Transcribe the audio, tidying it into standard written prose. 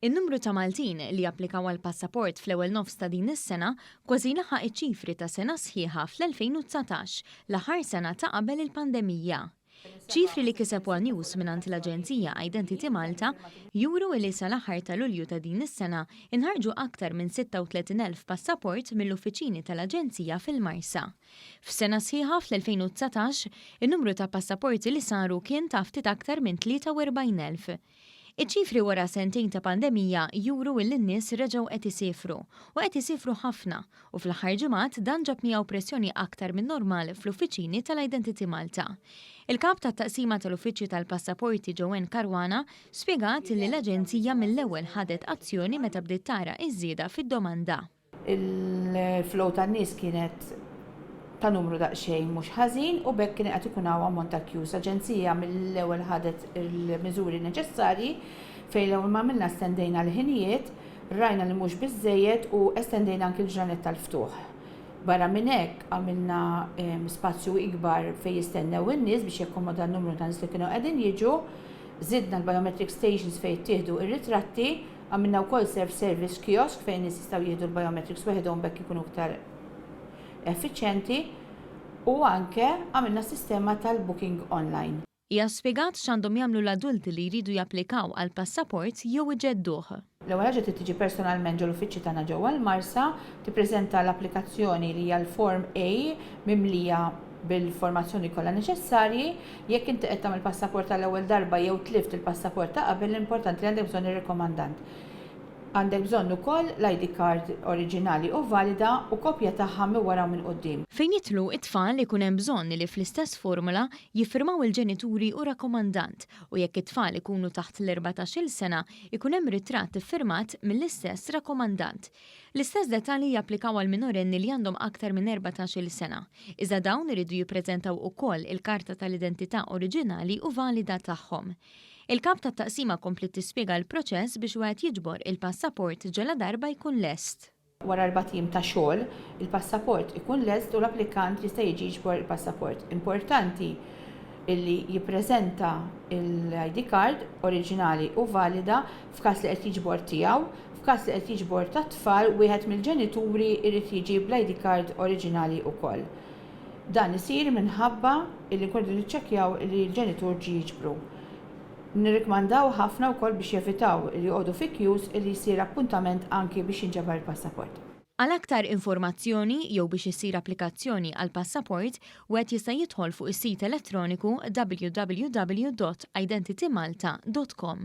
In-numru ta' Maltin li applikaw għal passaport fl-ewwel nofs ta' din is-sena kważi laħaq iċ-ċifri ta' sena sħiħa fl-2019, l-aħħar sena ta' qabel il-pandemija. ċifri li kiseb One News minant l-Aġenzija Identity Malta juru li sal-aħħar ta' Lulju ta' din is-sena inħarġu aktar minn 36,000 passaport mill-uffiċini tal-Aġenzija fil-Marsa. F'sena sħiħa fl-2019, in-numru ta' passaporti li saru kien ta' ftit aktar minn 43,000. Iċ-ċifri wara sentejn ta' pandemija juru li n-nies reġgħu qed isifru u qed isifru ħafna u fl-aħħar ġimgħat dan ġab miegħu pressjoni aktar minn normal fl-uffiċini tal-Identity Malta. Il-kap tat-taqsima tal-Uffiċċju tal-Passaporti Joanne Caruana spjegat li l-Aġenzija mill-ewwel ħadet azzjoni meta bdiet tara iż-żieda fid-domanda. Il-flow tan-nies kienet ta' numru daqsxejn mhux ħażin u bekk kien qed ikun hawn ammont ta' kjus. Aġenzija mill-ewwel ħadet il-miżuri neċessarji fejn l-ewwel ma minna estendejna l-ħinijiet, rajna li mhux biżżejjed u estendejna anke l-ġranet tal-ftuħ. Barra minn hekk għamilna spazju ikbar fejn jistennew in-nies biex jakkomoda n-numru ta' nies li kienu qegħdin jiġu, żidna l-biometric stations fejn jittieħdu ir-ritratti, għamilna wkoll self-service kiosk fejn nies jistgħu jieħdu l-biometrics waħedhom bekk ikunu iktar effiċjenti u anke għamilna sistema tal-booking online. Hija spjegat x'għandhom jagħmlu l-adulti li jridu japplikaw għal passaport jew iġedduh. L-ewwel ħaġa trid tiġi personalment ġol uffiċċju tagħna ġewwa l-Marsa, tippreżenta l-applikazzjoni li hija l-Form A mimlija bil-formazzjoni kollha neċessarji, jekk inti qed tagħmel passaport tal-ewwel darba jew tlift il-passaport ta' qabel l-importanti li għandek bżonn ir-rekomandant. Għandek bżonn ukoll l-ID card oriġinali u valida u kopja tagħha minn wara u minn quddiem. Fejn jitlu it-tfal ikun hemm bżonn li fl-istess formula jiffirmaw il-ġenituri u rakkomandant u jekk it-tfal ikunu taħt l-14-il sena ikun hemm ritratt iffirmat mill-istess rakkomandant. L-istess dettalji japplikaw għal minorenni li għandhom aktar minn 14-il sena. Iżda dawn iridu jippreżentaw ukoll il-karta tal-identità oriġinali u valida tagħhom. Il-kap tat-taqsima kompli tispjega l-proċess biex wieħed jiġbor il-passaport ġala darba jkun lest. Wara 4 tim ta' xogħol, il-passaport ikun lest u l-applikant jista' jiġi jiġbor il-passaport. Importanti illi jippreżenta l-ID card oriġinali u valida f'każ li qed jiġbor tiegħu, f'każ li qed jiġbor tat-tfal wieħed mill-ġenituri jrid jiġi bl-ID card oriġinali wkoll. Dan isir minħabba illi nkunu niċċekkjaw li l-ġenitur ġie jiġbru. Nirrikmandaw ħafna wkoll biex jevitaw li jqogħdu fi queues li jsir appuntament anki biex jinġabar il-passaport. Għal aktar informazzjoni jew biex isir applikazzjoni għal passaport, wieħed jista' jidħol fuq is-sit elettroniku www.identitymalta.com.